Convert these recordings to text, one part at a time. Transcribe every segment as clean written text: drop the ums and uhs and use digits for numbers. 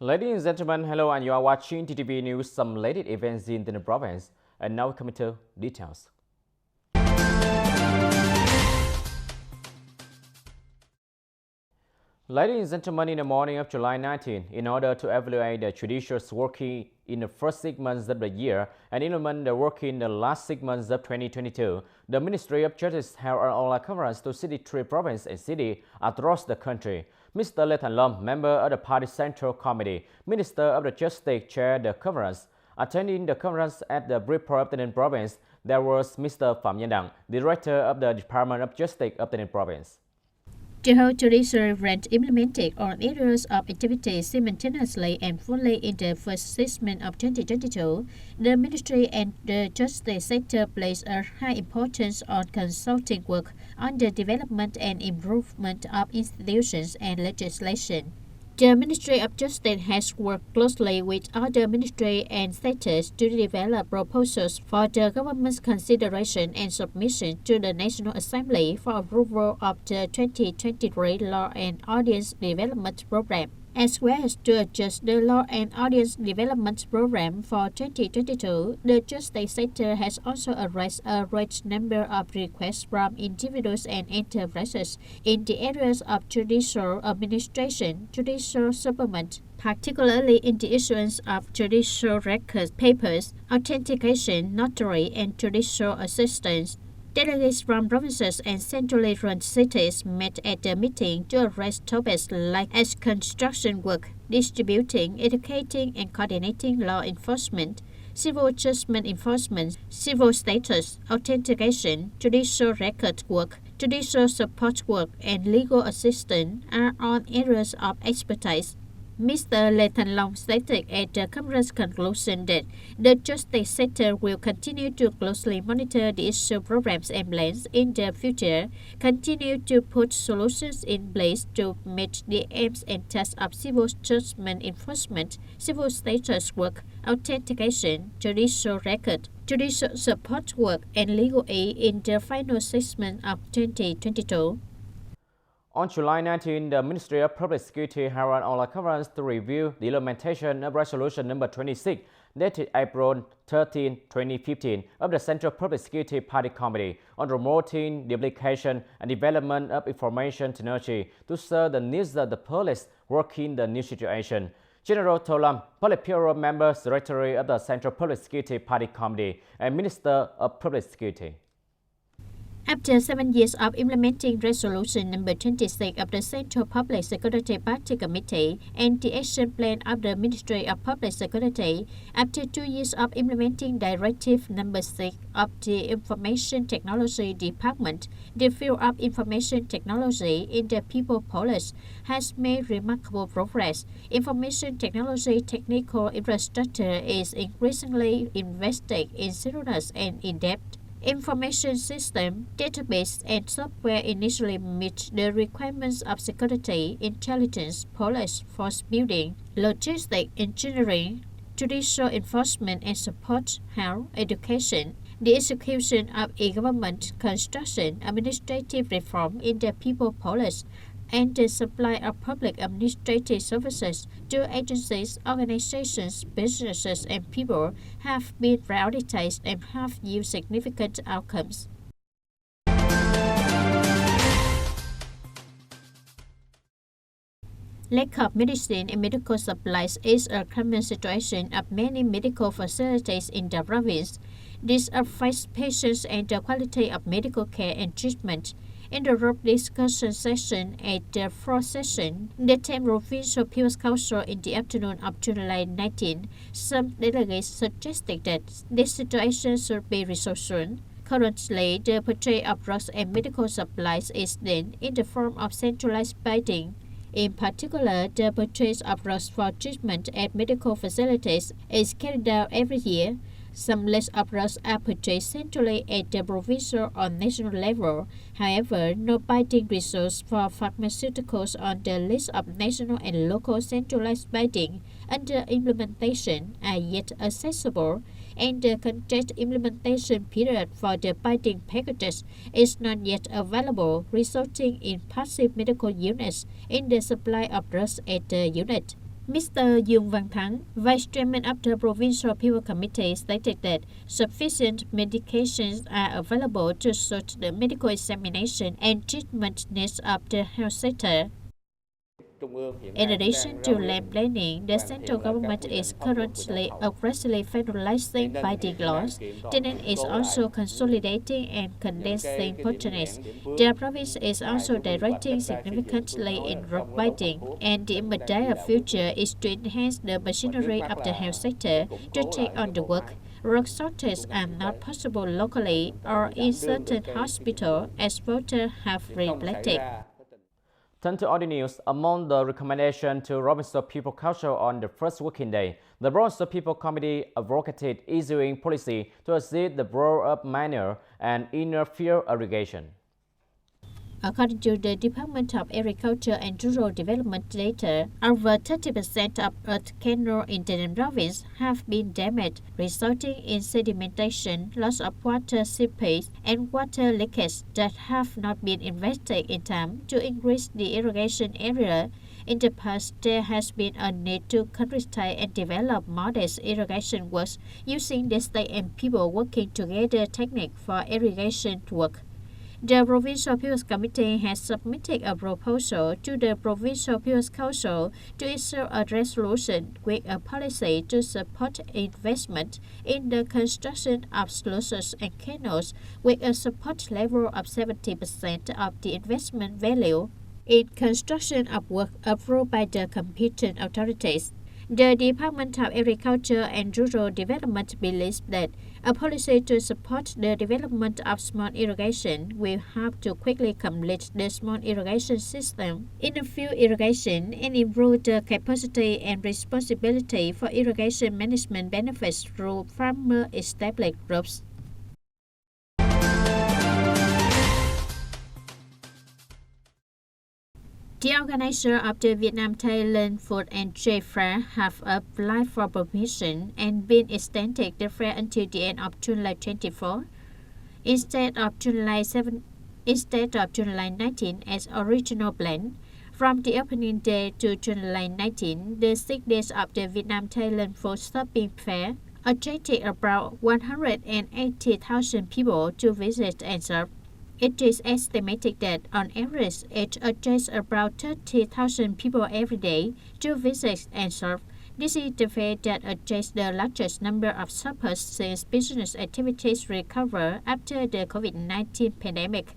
Ladies and gentlemen, hello, and you are watching TTV News, some latest events in the province. And now coming to details. Ladies and gentlemen, in the morning of July 19, in order to evaluate the judicial's working in the first 6 months of the year and implement the work in the last 6 months of 2022, the Ministry of Justice held an online conference to 63 provinces and cities across the country. Mr. Lê Thành Long, member of the Party Central Committee, Minister of the Justice, chaired the conference. Attending the conference at the Bridgeport of TayNinhTV Province, there was Mr. Phạm Nhân Đặng, Director of the Department of Justice of TayNinhTV Province. To hold judicial branch implemented all areas of activity simultaneously and fully in the first 6 months of 2022, the Ministry and the Justice sector place a high importance on consulting work on the development and improvement of institutions and legislation. The Ministry of Justice has worked closely with other ministries and sectors to develop proposals for the government's consideration and submission to the National Assembly for approval of the 2023 Law and Audience Development Program, as well as to adjust the Law and Audience Development Program for 2022. The Justice sector has also addressed a large number of requests from individuals and enterprises in the areas of judicial administration, judicial supplement, particularly in the issuance of judicial record papers, authentication, notary, and judicial assistance. Delegates from provinces and centrally run cities met at the meeting to address topics like construction work, distributing, educating, and coordinating law enforcement, civil judgment enforcement, civil status, authentication, judicial record work, judicial support work, and legal assistance are all areas of expertise. Mr. Lê Thành Long stated at the conference conclusion that the justice sector will continue to closely monitor the issue programs and plans in the future, continue to put solutions in place to meet the aims and tasks of civil judgment enforcement, civil status work, authentication, judicial record, judicial support work, and legal aid in the final 6 months of 2022. On July 19, the Ministry of Public Security held an online conference to review the implementation of Resolution number 26, dated April 13, 2015, of the Central Public Security Party Committee on promoting the application and development of information technology to serve the needs of the police working in the new situation. General Tô Lâm, Politburo member, Secretary of the Central Public Security Party Committee, and Minister of Public Security. After 7 years of implementing Resolution number 26 of the Central Public Security Party Committee and the Action Plan of the Ministry of Public Security, after 2 years of implementing Directive number 6 of the Information Technology Department, the field of information technology in the People Police has made remarkable progress. Information technology technical infrastructure is increasingly invested in seriousness and in-depth. Information system, database, and software initially meet the requirements of security, intelligence, police, force building, logistics, engineering, judicial enforcement and support, health, education, the execution of e-government, construction, administrative reform in the People Police, and the supply of public administrative services to agencies, organizations, businesses, and people have been prioritized and have yielded significant outcomes. Lack of medicine and medical supplies is a common situation of many medical facilities in the province. This affects patients and the quality of medical care and treatment. In the group discussion session at the fourth session, the 10th Provincial People's Council in the afternoon of July 19, some delegates suggested that this situation should be resolved soon. Currently, the purchase of drugs and medical supplies is done in the form of centralized bidding. In particular, the purchase of drugs for treatment at medical facilities is carried out every year. Some lists of drugs are purchased centrally at the provincial or national level. However, no binding results for pharmaceuticals on the list of national and local centralized bidding under implementation are yet accessible, and the contract implementation period for the bidding packages is not yet available, resulting in passive medical units in the supply of drugs at the unit. Mr. Yung Van Thang, Vice Chairman of the Provincial People Committee, stated that sufficient medications are available to suit the medical examination and treatment needs of the health sector. In addition to land planning, the central government is currently aggressively federalizing binding laws. TayNin is also consolidating and condensing bottlenecks. The province is also directing significantly in road binding, and the immediate future is to enhance the machinery of the health sector to take on the work. Drug shortages are not possible locally or in certain hospitals, as voters have reflected. Turn to other news. Among the recommendations to Robinson People Council on the first working day, the Robinson People Committee advocated issuing policy to assist the grow-up minor and inner field irrigation. According to the Department of Agriculture and Rural Development data, over 30% of earth canals in the province have been damaged, resulting in sedimentation, loss of water seepage, and water leakage that have not been invested in time to increase the irrigation area. In the past, there has been a need to concentrate and develop modest irrigation works using the state and people working together techniques for irrigation work. The Provincial People's Committee has submitted a proposal to the Provincial People's Council to issue a resolution with a policy to support investment in the construction of sluices and canals with a support level of 70% of the investment value in construction of work approved by the competent authorities. The Department of Agriculture and Rural Development believes that a policy to support the development of small irrigation will help to quickly complete the small irrigation system in the field irrigation and improve the capacity and responsibility for irrigation management benefits through farmer established groups. The organizer of the Vietnam-Thailand Food and Trade Fair have applied for permission and been extended the fair until the end of July 24, instead of July 19 as original plan. From the opening day to July 19, the 6 days of the Vietnam-Thailand Food Shopping Fair attracted about 180,000 people to visit and shop. It is estimated that on average it attracts about 30,000 people every day to visit and shop. This is the fair that attracts the largest number of shoppers since business activities recover after the COVID-19 pandemic.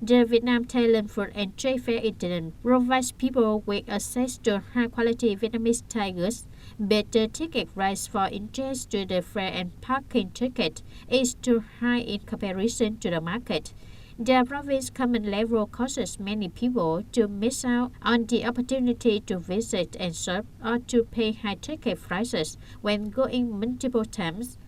The Vietnam-Thailand Food and Trade Fair incident provides people with access to high-quality Vietnamese Thai goods. Better ticket price for entrance to the fair and parking ticket is too high in comparison to the market. The province common level causes many people to miss out on the opportunity to visit and shop or to pay high ticket prices when going multiple times.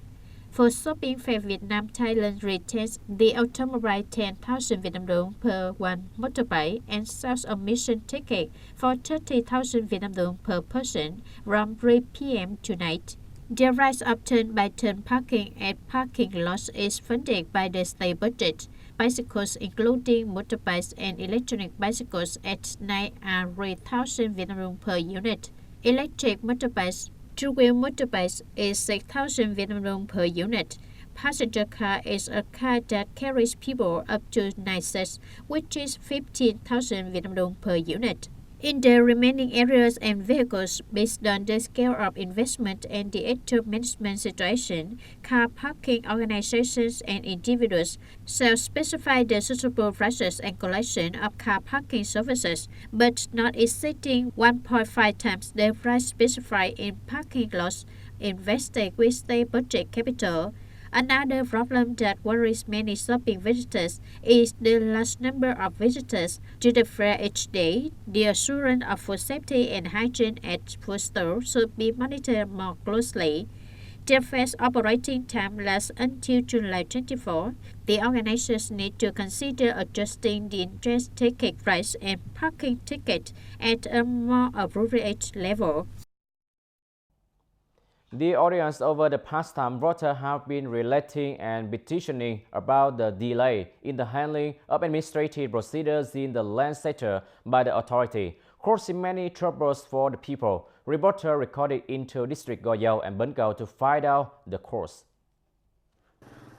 For shopping fair, Vietnam-Thailand retains the automobile 10,000 Vietnam dong per one motorbike and sells admission ticket for 30,000 Vietnam dong per person from 3 p.m. tonight. The right of turn-by-turn parking at parking lots is funded by the state budget. Bicycles, including motorbikes and electronic bicycles at night, are 3,000 Vietnam dong per unit. Electric motorbikes, two-wheel motorbikes is 6,000 Vietnam dong per unit. Passenger car is a car that carries people up to 9 seats, which is 15,000 Vietnam dong per unit. In the remaining areas and vehicles, based on the scale of investment and the actual management situation, car parking organizations and individuals shall specify the suitable prices and collection of car parking services, but not exceeding 1.5 times the price specified in parking lots invested with state budget capital. Another problem that worries many shopping visitors is the large number of visitors to the fair each day. The assurance of food safety and hygiene at food stores should be monitored more closely. The fair's operating time lasts until July 24. The organizers need to consider adjusting the entrance ticket price and parking ticket at a more appropriate level. The audience over the past time voters have been relating and petitioning about the delay in the handling of administrative procedures in the land sector by the authority. causing many troubles for the people. Reporter recorded into District Goyao and Bến Cầu to find out the cause.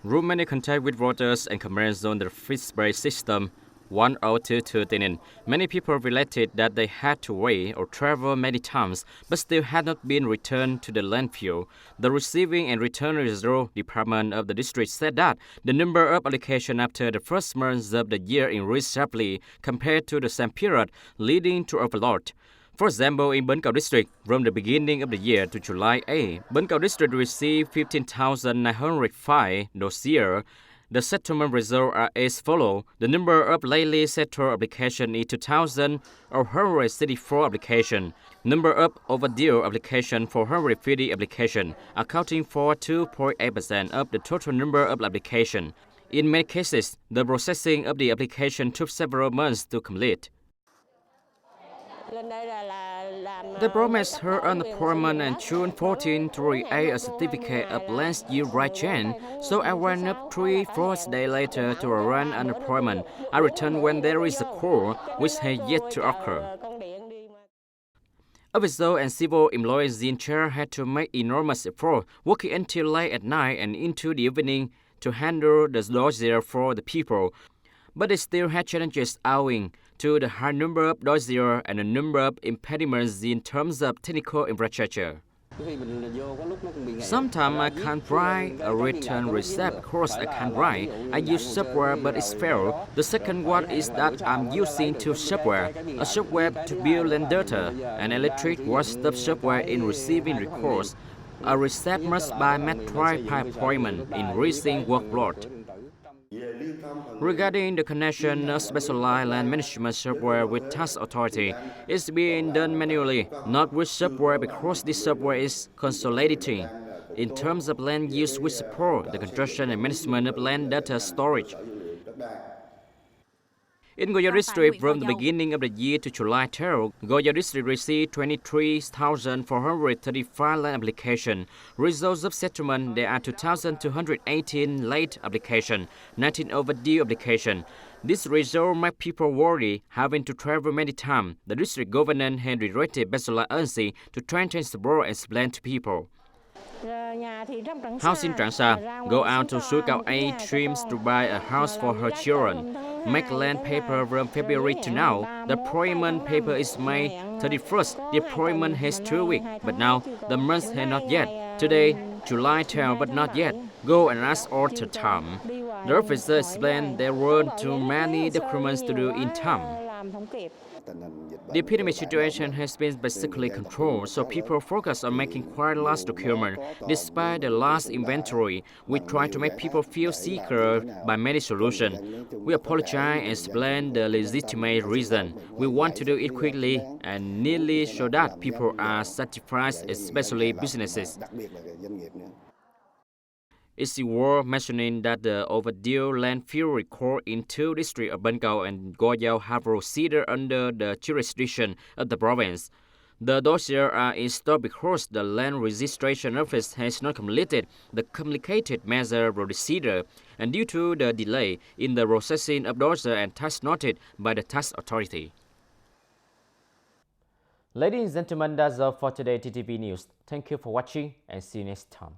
Room many contact with voters and comments on the free spray system 1022 TayNin. Many people related that they had to wait or travel many times but still had not been returned to the landfill. The Receiving and Return Reserve Department of the district said that the number of applications after the first month of the year increased sharply compared to the same period, leading to overload. For example, in Bến Cầu district, from the beginning of the year to July 8, Bến Cầu district received 15,905 dossiers. The settlement results are as follows. The number of lately settled applications is 2,164 applications. Number of overdue applications 450 applications, accounting for 2.8% of the total number of applications. In many cases, the processing of the application took several months to complete. They promised her unemployment on June 14 to create a certificate of last year right chain, so I went up 3-4 days later to arrange unemployment. I returned when there is a call, which has yet to occur. Officials and civil employees in charge had to make enormous effort, working until late at night and into the evening to handle the dossier for the people. But they still had challenges owing to the high number of dossiers and the number of impediments in terms of technical infrastructure. Sometimes I can't write a return receipt because I can't write. I use software but it's failed. The second one is that I'm using two software, a software to build land data, and electric watchdog software in receiving records. A receipt must by metric by appointment, increasing workload. Regarding the connection of specialized land management software with tax authority, it's being done manually, not with software because this software is consolidating. In terms of land use, we support the construction and management of land data storage. In Goyao district, from the beginning of the year to July 12, Goyao district received 23,435 land applications. Results of settlement, there are 2,218 late applications, 19 overdue applications. This result makes people worry, having to travel many times. The district governor had directed Bachelor Agency to strengthen support and explain to people. House in Trảng Sa, go out to Suối Cao A dreams to buy a house for her children. Make land paper from February to now. The employment paper is May 31st. The employment has 2 weeks, but now the month has not yet. Today, July 12, but not yet. Go and ask all the time. The officer explained there were too many documents to do in time. The epidemic situation has been basically controlled, so people focus on making quite large documents. Despite the large inventory, we try to make people feel secure by many solutions. We apologize and explain the legitimate reason. We want to do it quickly and neatly so that people are satisfied, especially businesses. It's worth mentioning that the overdue landfill record in 2 districts of Bến Cầu and Goyao have proceeded under the jurisdiction of the province. The dossiers are installed because the land registration office has not completed the complicated measure procedure and due to the delay in the processing of dossiers and tax noted by the tax authority. Ladies and gentlemen, that's all for today TTV News. Thank you for watching and see you next time.